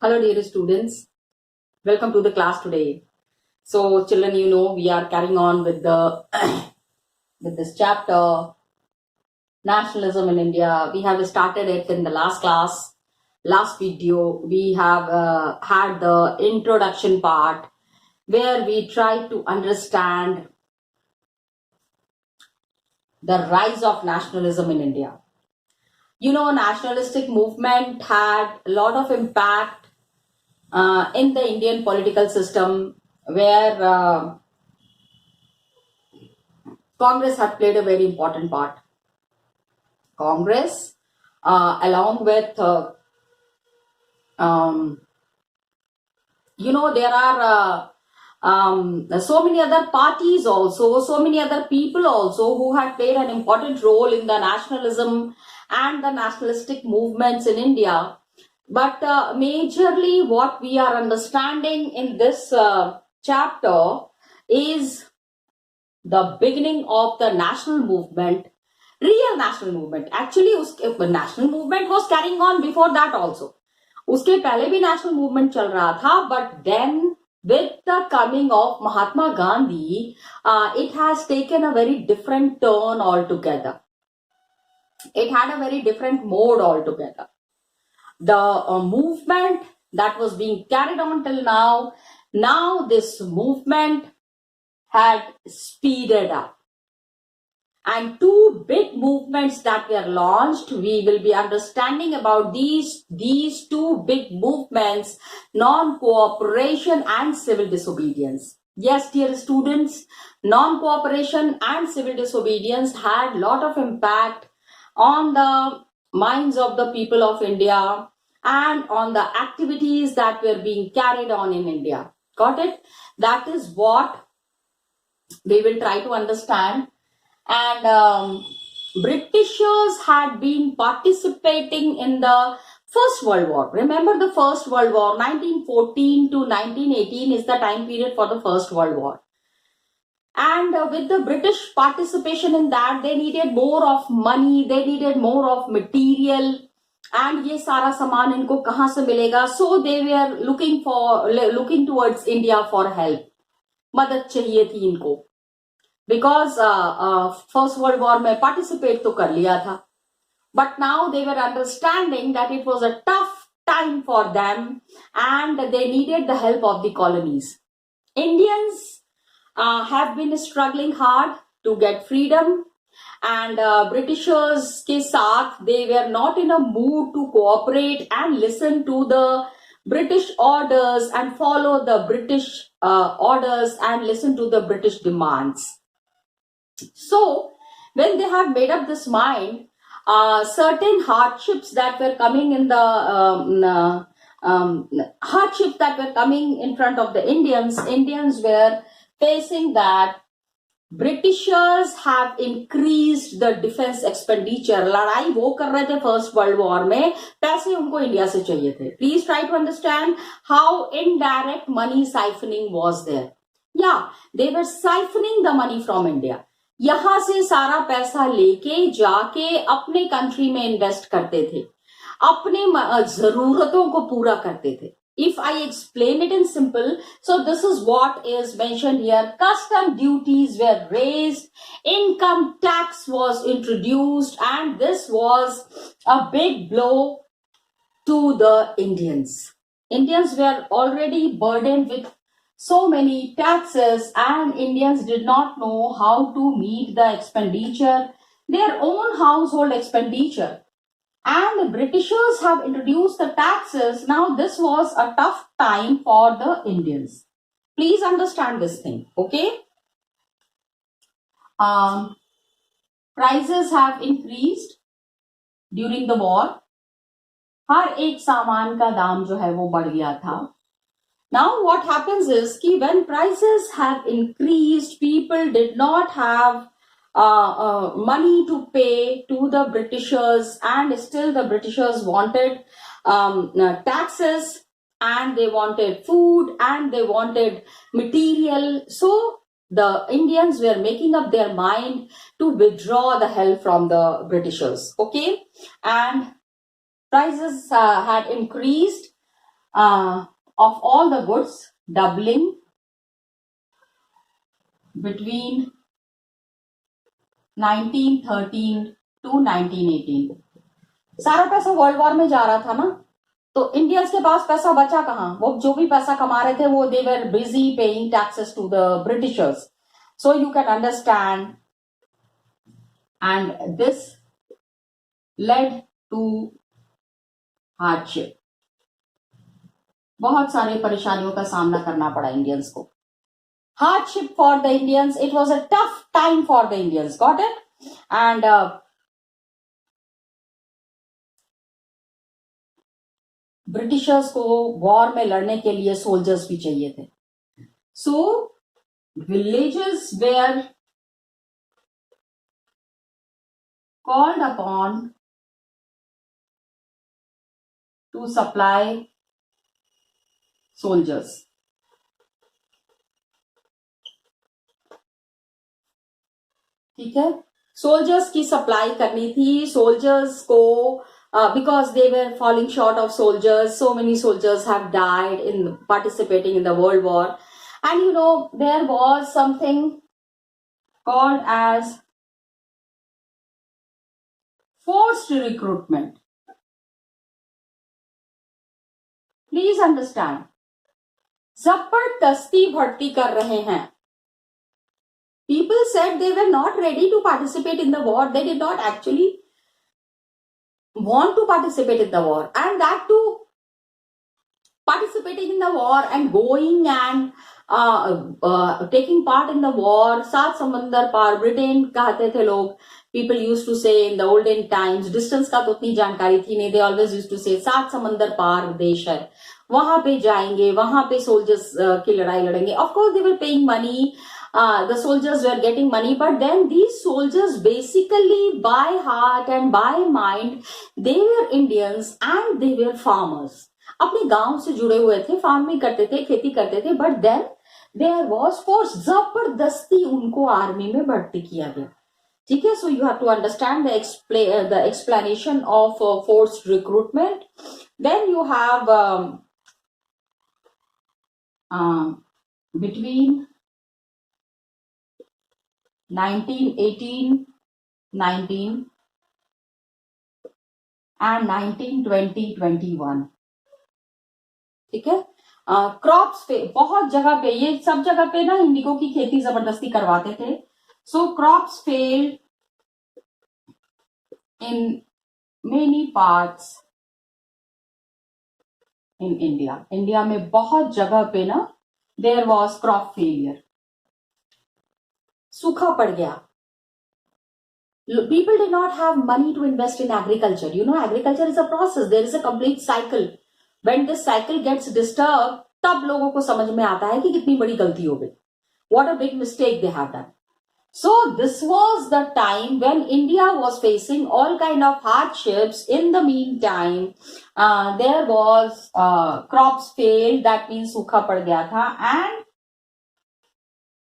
Hello, dear students. Welcome to the class today. So, children, we are carrying on with the with this chapter, nationalism in India. We have started it in the last class, last video. We have had the introduction part where we try to understand the rise of nationalism in India. Nationalistic movement had a lot of impact in the Indian political system, where Congress had played a very important part. Congress, along with, there are so many other parties also, so many other people also who had played an important role in the nationalism and the nationalistic movements in India. But majorly what we are understanding in this chapter is the beginning of the national movement, real national movement. Actually, national movement was carrying on before that also. उसके पहले भी national movement चल रहा था, but then with the coming of Mahatma Gandhi, it has taken a very different turn altogether. It had a very different mode altogether. The movement that was being carried on till now this movement had speeded up. And two big movements that were launched, we will be understanding about these two big movements, non-cooperation and civil disobedience. Yes, dear students, non-cooperation and civil disobedience had a lot of impact on the minds of the people of India and on the activities that were being carried on in India. Got it? That is what we will try to understand. And Britishers had been participating in the First World War. Remember the First World War, 1914 to 1918 is the time period for the First World War. And with the British participation in that, they needed more of money, they needed more of material, and ये सारा सामान इनको कहाँ से मिलेगा? So they were looking towards India for help. मदद चाहिए थी इनको. Because First World War में participate तो कर लिया था, but now they were understanding that it was a tough time for them and they needed the help of the colonies. Indians have been struggling hard to get freedom, and Britishers के साथ they were not in a mood to cooperate and listen to the British orders and follow the British orders and listen to the British demands. So, when they have made up this mind, certain hardships that were coming in the hardships that were coming in front of the Indians were facing that Britishers have increased the defense expenditure. लड़ाई वो कर रहे थे first world war में, पैसे उनको India से चाहिए थे. Please try to understand how indirect money siphoning was there. Yeah, they were siphoning the money from India. यहां से सारा पैसा लेके जाके अपने कंट्री में इन्वेस्ट करते थे, अपने जरूरतों को पूरा करते थे. If I explain it in simple, so this is what is mentioned here. Custom duties were raised, income tax was introduced, and this was a big blow to the Indians. Indians were already burdened with so many taxes, and Indians did not know how to meet the expenditure, their own household expenditure. And the Britishers have introduced the taxes. Now this was a tough time for the Indians. Please understand this thing, okay? Prices have increased during the war. हर एक सामान का दाम जो है वो बढ़ गया था. Now what happens is कि when prices have increased, people did not have money to pay to the Britishers, and still the Britishers wanted taxes, and they wanted food, and they wanted material. So the Indians were making up their mind to withdraw the help from the Britishers. Okay, and prices had increased. of all the goods doubling between 1913 to 1918. सारा पैसा world war में जा रहा था ना, तो Indians के पास पैसा बचा कहाँ? वो जो भी पैसा कमा रहे थे वो they were busy paying taxes to the Britishers. So you can understand, and this led to hardship. बहुत सारे परेशानियों का सामना करना पड़ा इंडियंस को. Hardship for the Indians. It was a tough time for the Indians. Got it? And Britishers को war में लड़ने के लिए सोल्जर्स भी चाहिए थे. So villages were called upon to supply soldiers. ठीक है, सोल्जर्स की सप्लाई करनी थी. सोल्जर्स को because they were falling short of soldiers, so many soldiers have died in participating in the World War. And you know, there was something called as forced recruitment. Please understand, जबरदस्ती भर्ती कर रहे हैं. People said they were not ready to participate in the war. They did not actually want to participate in the war, and that too, participating in the war and going and taking part in the war. सात समंदर पार Britain कहते थे लोग. People used to say in the olden times, distance का तो उतनी जानकारी थी नहीं. They always used to say सात समंदर पार देश है, वहां पे जाएंगे, वहां पे सोल्जर्स की लड़ाई लड़ेंगे. Of course they were paying money. The soldiers were getting money, but then these soldiers basically by heart and by mind, they were Indians and they were farmers. अपने गांव से जुड़े हुए थे, फार्मिंग करते थे, खेती करते थे, but then there was force. जबरदस्ती उनको आर्मी में भर्ती किया गया. ठीक है, so you have to understand the explanation of forced recruitment. Then you have between 1918, 19 and 1920, 21. ठीक है, क्रॉप्स पे बहुत जगह पे, ये सब जगह पे ना इंडिगो की खेती जबरदस्ती करवाते थे. सो crops failed in many parts in India. India में बहुत जगह पे ना देयर वॉज क्रॉप फेलियर. सूखा पड़ गया. People did not have money to invest in agriculture. You know, agriculture is a process. There is a complete cycle. When this cycle gets disturbed, तब लोगों को समझ में आता है कि कितनी बड़ी गलती हो गई. What a big mistake they have done. So this was the time when India was facing all kind of hardships. In the meantime, there was crops failed. That means सूखा पड़ गया था, and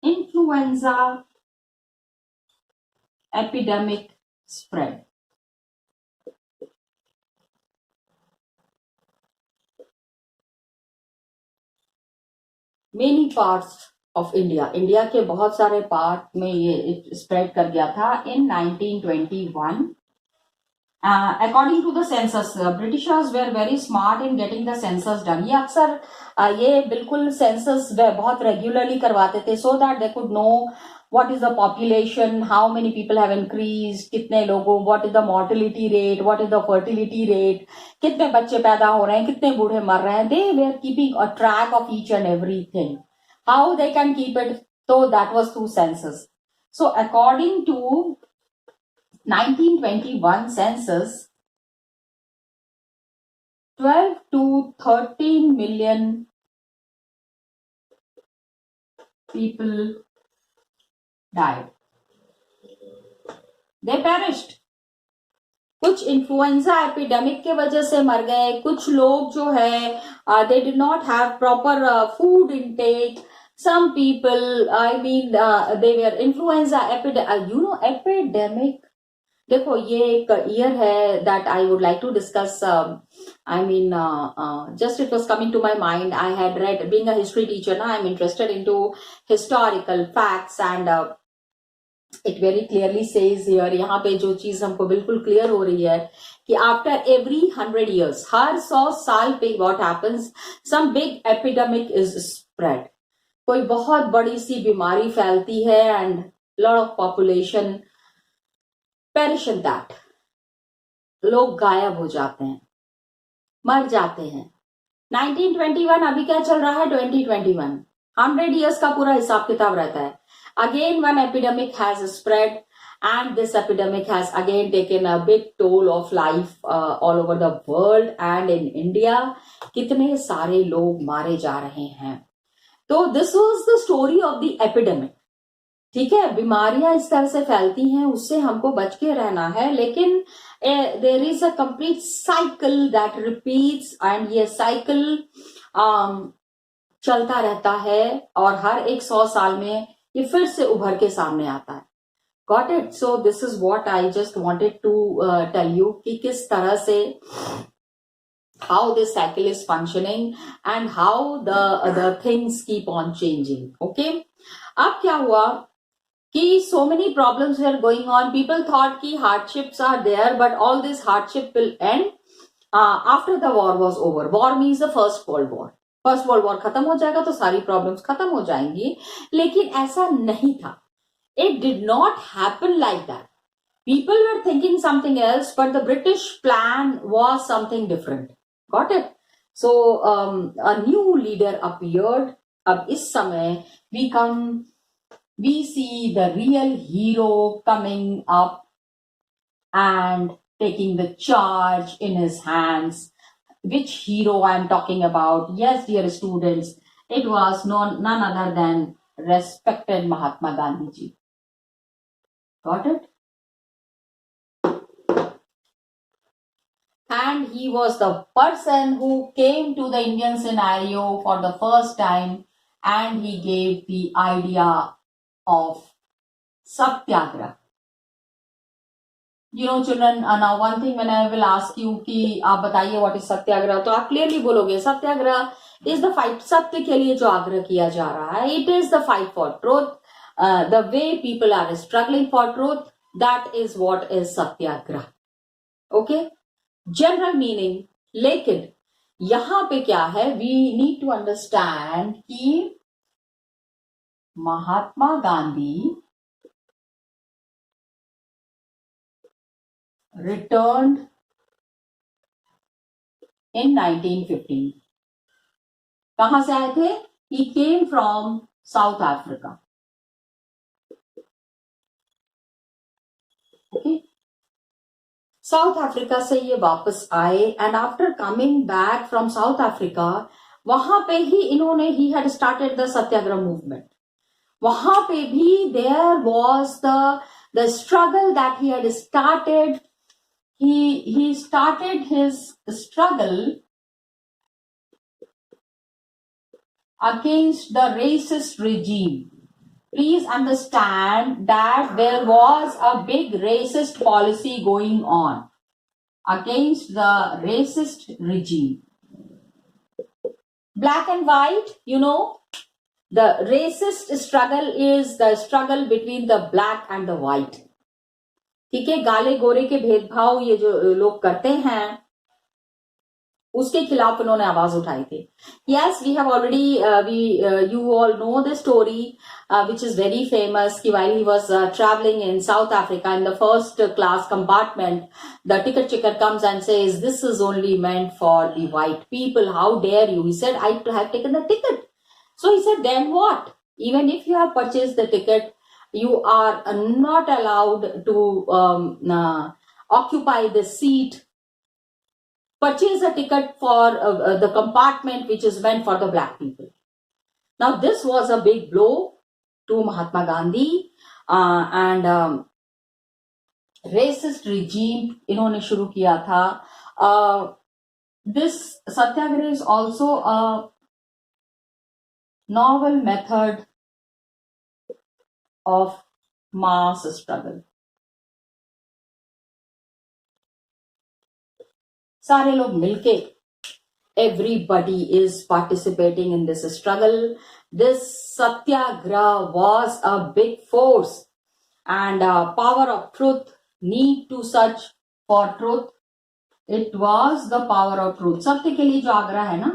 influenza epidemic spread. Many parts of India. India के बहुत सारे part में ये spread कर गया था. In 1921, according to the census, Britishers were very smart in getting the census done. ये अक्सर ये बिल्कुल census बहुत regularly करवाते थे, so that they could know what is the population, how many people have increased, कितने लोगों, what is the mortality rate, what is the fertility rate, कितने बच्चे पैदा हो रहे हैं, कितने बूढ़े मर रहे हैं. They were keeping a track of each and everything. How they can keep it? So that was through census. So according to 1921 census, 12 to 13 million people died. They perished. कुछ इन्फ्लुएंजा एपिडेमिक के वजह से मर गए. कुछ लोग जो है they did not have proper food intake. Some people, I mean, they were influenza epidemic. देखो ये एक ईयर है that I would like to discuss. I mean, just it was coming to my mind. I had read, being a history teacher, now I'm interested into historical facts, and it very clearly says here, यहाँ पे जो चीज हमको बिल्कुल clear हो रही है कि आफ्टर एवरी 100 years, हर 100 साल पे what happens, some big epidemic is spread. कोई बहुत बड़ी सी बीमारी फैलती है and lot of population perish in that. लोग गायब हो जाते हैं, मर जाते हैं. 1921, अभी क्या चल रहा है? 2021. 100 years का पूरा हिसाब किताब रहता है. Again one epidemic has spread, and this epidemic has again taken a big toll of life all over the world and in India. कितने सारे लोग मारे जा रहे हैं. तो this was the story of the epidemic. ठीक है, बीमारियां इस तरह से फैलती हैं, उससे हमको बच के रहना है, लेकिन there is a complete cycle that repeats, and ये साइकिल चलता रहता है और हर एक 100 साल में ये फिर से उभर के सामने आता है. Got it? So this is what I just wanted to tell you कि किस तरह से how this cycle is functioning and how the things keep on changing. Okay, अब क्या हुआ कि so many problems were going on. People thought कि hardships are there, but all this hardship will end after the war was over. War means the first world war. First world war खत्म हो जाएगा तो सारी problems खत्म हो जाएंगी, लेकिन ऐसा नहीं था. It did not happen like that. People were thinking something else, but the British plan was something different. Got it? So a new leader appeared. अब इस समय we see the real hero coming up and taking the charge in his hands. Which hero I am talking about? Yes, dear students, it was none other than respected Mahatma Gandhi ji. Got it? And he was the person who came to the Indian scenario for the first time, and he gave the idea of satyagraha. You know, children, now one thing when I will ask you कि आप बताइए what is सत्याग्रह, तो आप clearly बोलोगे सत्याग्रह is the fight. सत्य के लिए जो आग्रह किया जा रहा है, it is the fight for truth. The way people are struggling for truth, that is what is Satyagraha. Okay, general meaning. लेकिन यहां पे क्या है, वी नीड टू अंडरस्टैंड कि महात्मा गांधी रिटर्न इन 1915. कहां से आए थे? He came from South Africa. Okay, South Africa से ये वापस आए, and after coming back from South Africa, वहां पे ही इन्होंने ही had started the satyagraha movement. वहां पे भी there was the struggle that he had started. He started his struggle against the racist regime. Please understand that there was a big racist policy going on against the racist regime. Black and white, you know, the racist struggle is the struggle between the black and the white. ठीक है, गाले गोरे के भेदभाव ये जो लोग करते हैं, उसके खिलाफ उन्होंने आवाज उठाई थी. Yes, we have already you all know the story which is very famous कि while he was traveling in South Africa in the first class compartment, the ticket checker comes and says, this is only meant for the white people, how dare you. He said, I have taken the ticket. So he said, then what? Even if you have purchased the ticket, you are not allowed to occupy the seat. Purchase a ticket for the compartment which is meant for the black people. Now this was a big blow to Mahatma Gandhi, and racist regime इन्होंने शुरू किया था. This satyagraha is also a novel method of mass struggle. सारे लोग मिलके, everybody is participating in this struggle. This satyagraha was a big force, and power of truth, need to search for truth. It was the power of truth. सत्य के लिए जो आग्रह है ना,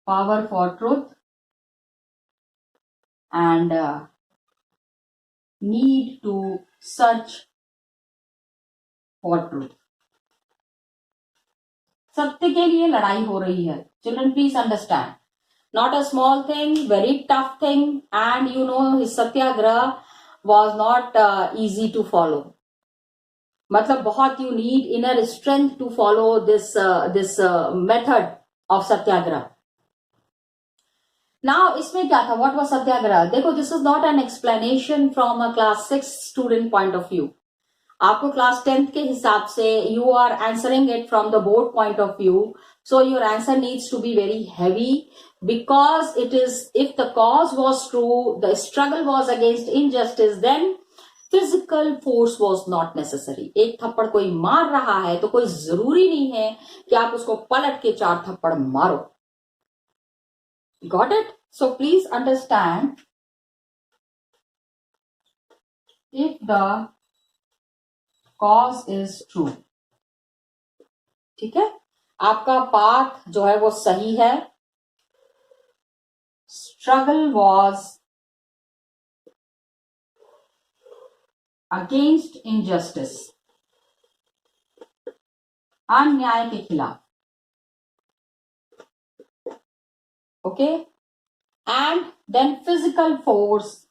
power for truth and need to search for truth. सत्य के लिए लड़ाई हो रही है. Children, please understand. Not a small thing, very tough thing, and you know his satyagraha was not easy to follow. मतलब बहुत you need inner strength to follow this method of satyagraha. Now इसमें क्या था? What was satyagraha? देखो, this is not an explanation from a class 6 student point of view. आपको class 10th के हिसाब से you are answering it from the board point of view, so your answer needs to be very heavy, because it is, if the cause was true, the struggle was against injustice, then physical force was not necessary. एक थप्पड़ कोई मार रहा है तो कोई जरूरी नहीं है कि आप उसको पलट के 4 थप्पड़ मारो. Got it? So please understand, if the cause is true, ठीक है, आपका पाथ जो है वो सही है. Struggle was against injustice, अन्याय के खिलाफ. Okay, and then physical force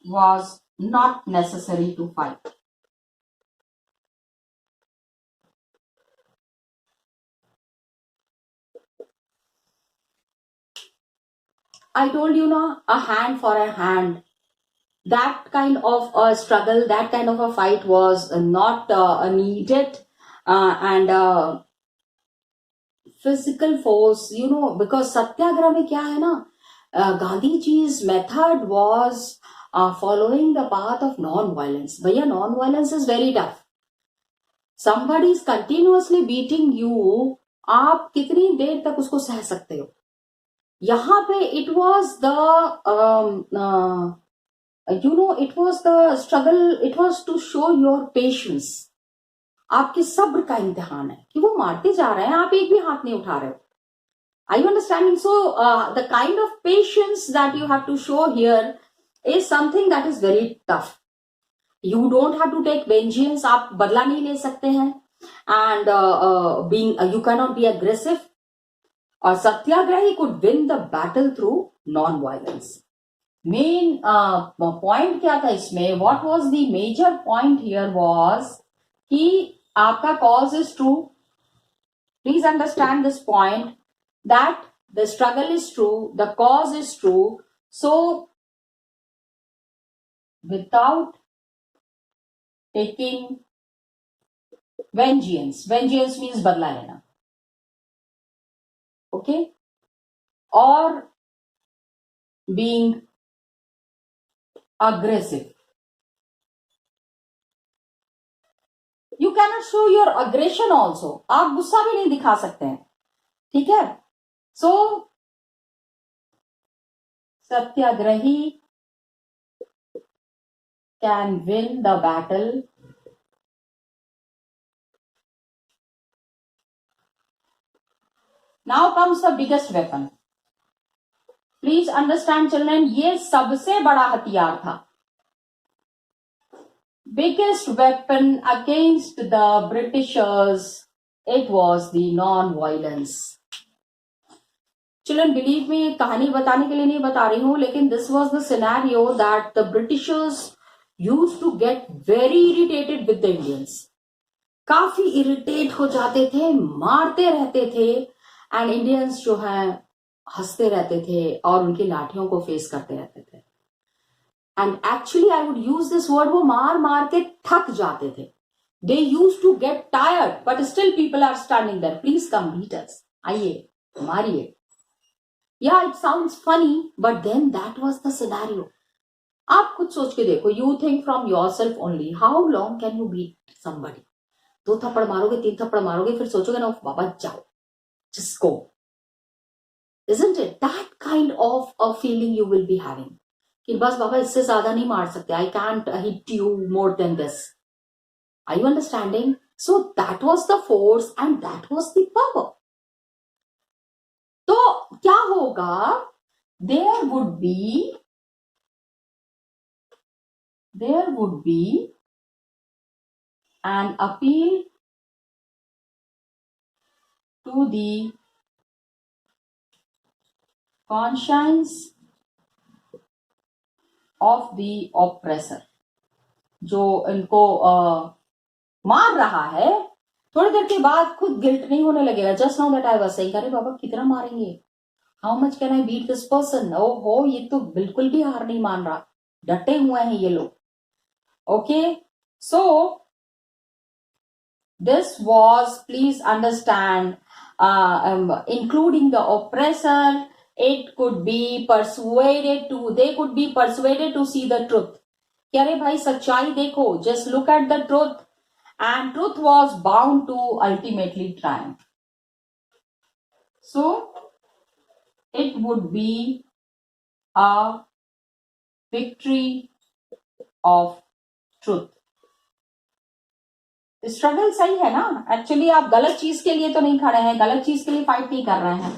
was not necessary to fight. I told you now, a hand for a hand. That kind of a struggle, that kind of a fight was not needed, and physical force, you know, because satyagraha में क्या है ना, Gandhi ji's method was following the path of non-violence. भैया, non-violence is very tough. Somebody is continuously beating you, आप कितनी देर तक उसको सह सकते हो? यहाँ पे it was the it was the struggle, it was to show your patience. आपके सब्र का इम्तिहान है कि वो मारते जा रहे हैं, आप एक भी हाथ नहीं उठा रहे हो. Are you understanding? So the kind of patience that you have to show here is something that is very tough. You don't have to take vengeance. आप बदला नहीं ले सकते हैं, and you cannot be aggressive. और सत्याग्रही could win the battle through non-violence. Main point क्या था इसमें? What was the major point here was कि आपका cause is true. Please understand this point, that the struggle is true, the cause is true. So without taking vengeance means बदला लेना, okay, or being aggressive. You cannot show your aggression also. आप गुस्सा भी नहीं दिखा सकते हैं, ठीक है? So satyagrahi can win the battle Now comes the biggest weapon. Please understand children, ये सबसे बड़ा हथियार था. Biggest weapon against the Britishers, it was the non-violence. Children, believe me, कहानी बताने के लिए नहीं बता रही हूँ, लेकिन this was the scenario that the Britishers used to get very irritated with the Indians. काफी irritate हो जाते थे, मारते रहते थे, and Indians जो है हंसते रहते थे और उनकी लाठियों को फेस करते रहते थे. And actually I would use this word, वो मार मार के थक जाते थे. They used to get tired, but still people are standing there. Please come beat us. आइए, मारिए. Yeah, it sounds funny, but then that was the scenario. आप खुद सोच के देखो, you think from your self only, how long can you beat somebody? 2 थप्पड़ मारोगे, 3 थप्पड़ मारोगे, फिर सोचोगे ना बाबा जाओ, just go. Isn't it that kind of a feeling you will be having? कि बस बाबा इससे ज्यादा नहीं मार सकते, I can't hit you more than this. Are you understanding? So that was the force and that was the power. तो क्या होगा? There would be an appeal to the conscience of the oppressor. जो इनको मार रहा है, थोड़ी देर के बाद खुद गिल्ट नहीं होने लगेगा. Just now that I was saying, अरे बाबा कितना मारेंगे, how much can I beat this person? ओहो, ये तो बिल्कुल भी हार नहीं मान रहा, डटे हुए हैं ये लोग. Okay, so this was, please understand, including the oppressor. It could be persuaded to, they could be persuaded to see the truth. कि अरे भाई सच्चाई देखो, just look at the truth, and truth was bound to ultimately triumph. So it would be a victory of truth. Struggle सही है ना? Actually आप गलत चीज के लिए तो नहीं खड़े हैं, गलत चीज के लिए फाइट नहीं कर रहे हैं.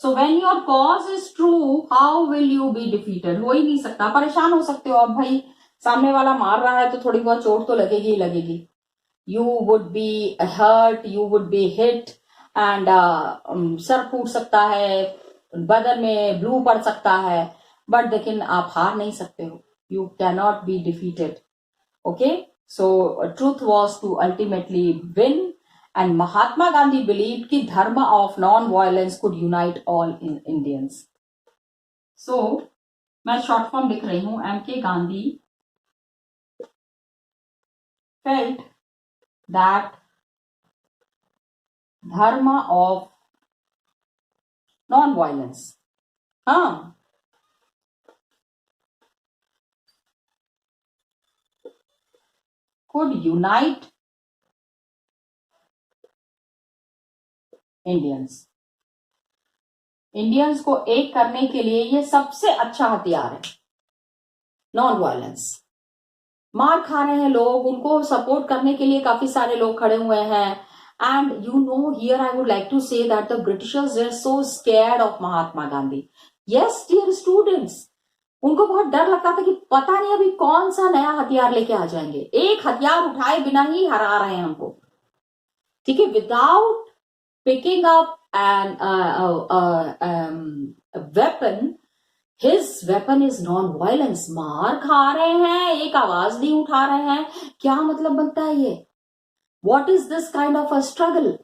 So when your cause is true, how will you be defeated? हो ही नहीं सकता. परेशान हो सकते हो, अब भाई सामने वाला मार रहा है तो थोड़ी बहुत चोट तो लगेगी ही लगेगी. You would be hurt, you would be hit, and सर फूट सकता है, बदन में ब्लू पड़ सकता है, बट लेकिन आप हार नहीं सकते हो. You can not be defeated. Okay, so truth was to ultimately win, and Mahatma Gandhi believed कि dharma of non-violence could unite all Indians. So मैं short form लिख रही हूँ. M.K. Gandhi felt that dharma of non-violence, could unite Indians. Indians को एक करने के लिए ये सबसे अच्छा हथियार है, नॉन वायलेंस. मार खा रहे हैं लोग, उनको सपोर्ट करने के लिए काफी सारे लोग खड़े हुए हैं. And you know, here I would like to say that the britishers they are so scared of Mahatma Gandhi. Yes dear students, उनको बहुत डर लगता था कि पता नहीं अभी कौन सा नया हथियार लेके आ जाएंगे. एक हथियार उठाए बिना ही हरा रहे हैं हमको. ठीक है, without picking up an weapon, his weapon is non violence. मार खा रहे हैं, एक आवाज नहीं उठा रहे हैं, क्या मतलब बनता है ये? What is this kind of a struggle?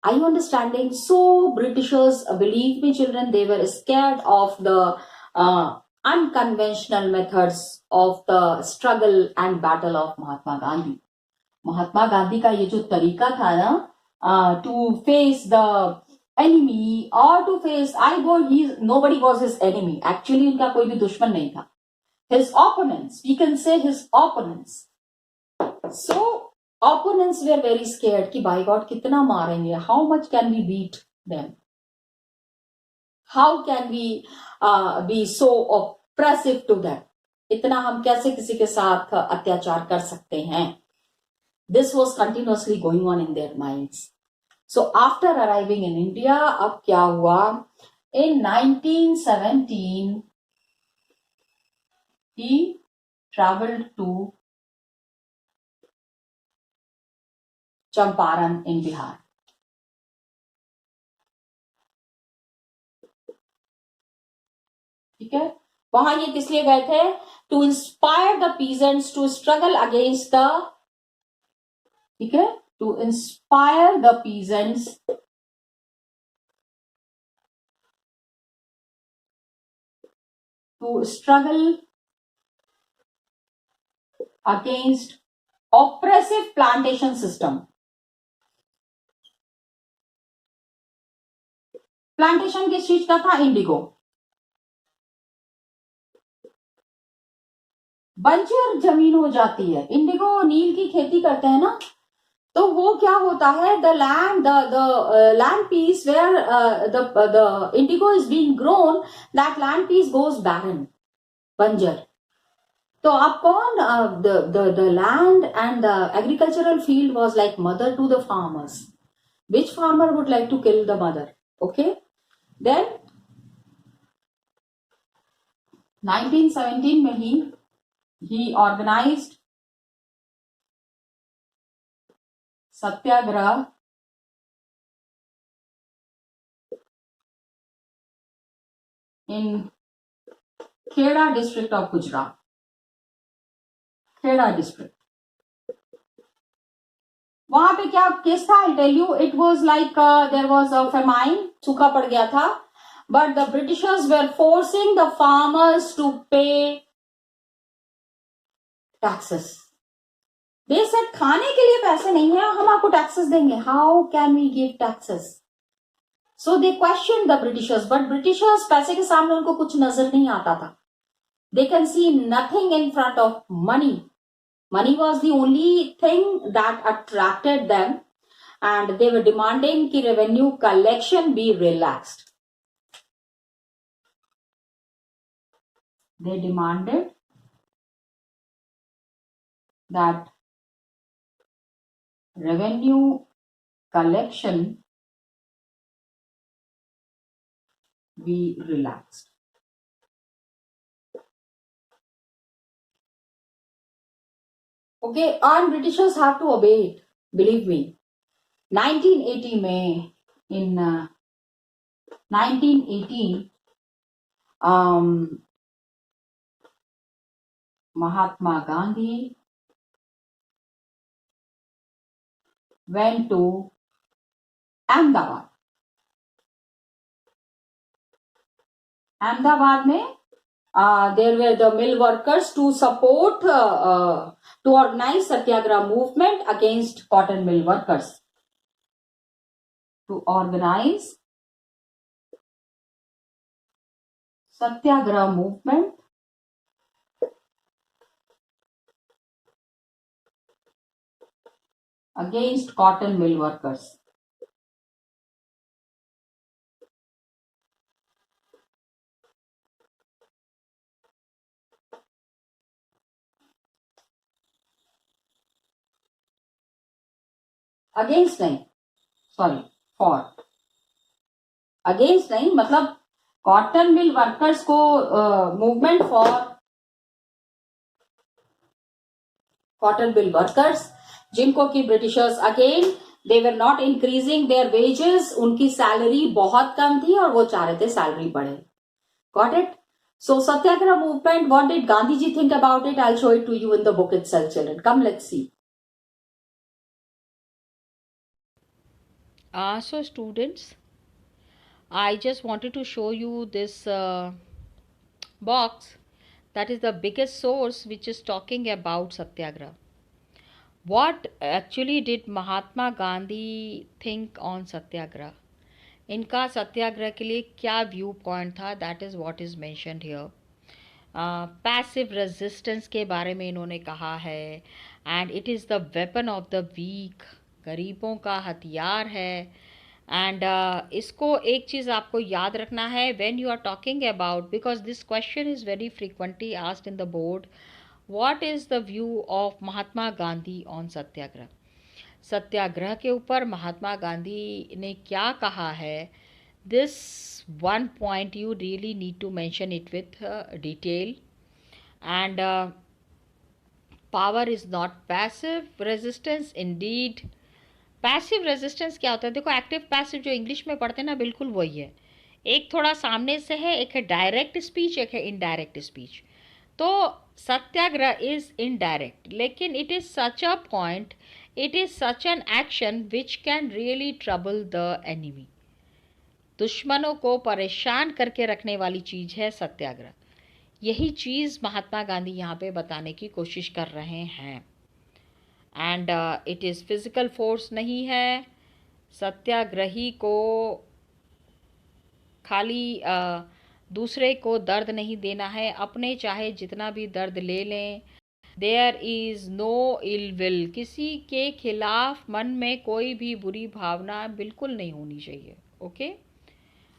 Are you understanding? So Britishers, believe me children, they were scared of the unconventional methods of the struggle and battle of Mahatma Gandhi. Mahatma Gandhi का ये जो तरीका था ना, to face the enemy or to face, nobody was his enemy. Actually उनका कोई भी दुश्मन नहीं था. His opponents, we can say his opponents. So opponents were very scared कि by God कितना मारेंगे, how much can we beat them, how can we be so oppressive to them, इतना हम कैसे किसी के साथ अत्याचार कर सकते हैं. This was continuously going on in their minds. So after arriving in India, अब क्या हुआ? In 1917 he traveled to Champaran in Bihar. ठीक है, वहां ये किस लिए गए थे? To inspire the peasants to struggle against the, ठीक है, to inspire the peasants to struggle against oppressive plantation system. Plantation किस चीज का था? इंडिगो. बंजर जमीन हो जाती है। इंडिगो नील की खेती करते हैं ना, तो वो क्या होता है, the land the land piece where the indigo is being grown, that land piece goes barren, बंजर। तो आप कौन, the land and the agricultural field was like mother to the farmers. Which farmer would like to kill the mother? Okay. Then 1917 में he organized Satyagraha in Kheda district of Gujarat. Kheda district. वहां पे क्या case था, I'll tell you. It was like there was a famine, सूखा पड़ गया था, but the Britishers were forcing the farmers to pay taxes. They said खाने के लिए पैसे नहीं है, हम आपको taxes देंगे. How can we give taxes? So they questioned the Britishers, but Britishers पैसे के सामने उनको कुछ नजर नहीं आता था. They can see nothing in front of money. Money was the only thing that attracted them, and they were demanding कि revenue collection be relaxed. They demanded that revenue collection be relaxed. Okay, and Britishers have to obey it. Believe me. 1980 में, in 1918, Mahatma Gandhi went to Ahmedabad. Ahmedabad में there were the mill workers to support, to organize Satyagraha movement against cotton mill workers. To organize Satyagraha movement against cotton mill workers. Against नहीं, sorry, for. Against नहीं, मतलब cotton mill workers को movement for cotton mill workers, जिनको कि Britishers again they were not increasing there wages, उनकी salary बहुत कम थी और वो चाह रहे थे सैलरी बढ़े. Got it? So Satyagraha movement, what did Gandhiji think about it? I'll show it to you in the book itself, children. Come, let's see. So students, I just wanted to show you this box that is the biggest source which is talking about Satyagraha. What actually did Mahatma Gandhi think on Satyagraha? इनका सत्याग्रह के लिए क्या view point था, that is what is mentioned here. Passive resistance के बारे में इन्होंने कहा है, and it is the weapon of the weak, गरीबों का हथियार है. एंड इसको एक चीज़ आपको याद रखना है when you are talking about, because this question is very frequently asked in the board, what is the view of Mahatma Gandhi on satyagraha. Satyagraha के ऊपर महात्मा गांधी ने क्या कहा है, this one point you really need to mention it with detail. And power is not passive resistance indeed. Passive resistance क्या होता है, देखो एक्टिव पैसिव जो इंग्लिश में पढ़ते हैं ना, बिल्कुल वही है. एक थोड़ा सामने से है, एक है डायरेक्ट स्पीच, एक है इनडायरेक्ट स्पीच. तो सत्याग्रह इज इनडायरेक्ट, लेकिन it is such a point, it is such an action which can really trouble the enemy. दुश्मनों को परेशान करके रखने वाली चीज है सत्याग्रह. यही चीज महात्मा गांधी यहाँ पे बताने की कोशिश कर रहे हैं. And it is physical force नहीं है. सत्याग्रही को खाली दूसरे को दर्द नहीं देना है, अपने चाहे जितना भी दर्द ले लें। There is no ill will, किसी के खिलाफ मन में कोई भी बुरी भावना बिल्कुल नहीं होनी चाहिए। Okay,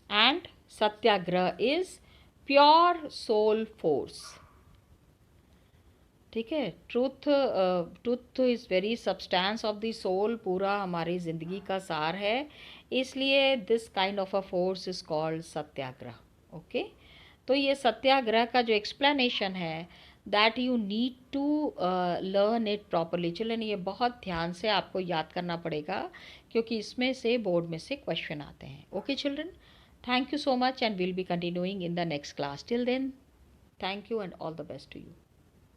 and satyagraha is pure soul force. ठीक है, truth is very substance of the soul, पूरा हमारी ज़िंदगी का सार है, इसलिए this kind of a force is called satyagraha. Okay, तो ये सत्याग्रह का जो एक्सप्लेनेशन है that you need to learn it properly. Children, ये बहुत ध्यान से आपको याद करना पड़ेगा क्योंकि इसमें से बोर्ड में से क्वेश्चन आते हैं। Okay children, thank you so much and will be continuing in the next class. Till then, thank you and all the best to you.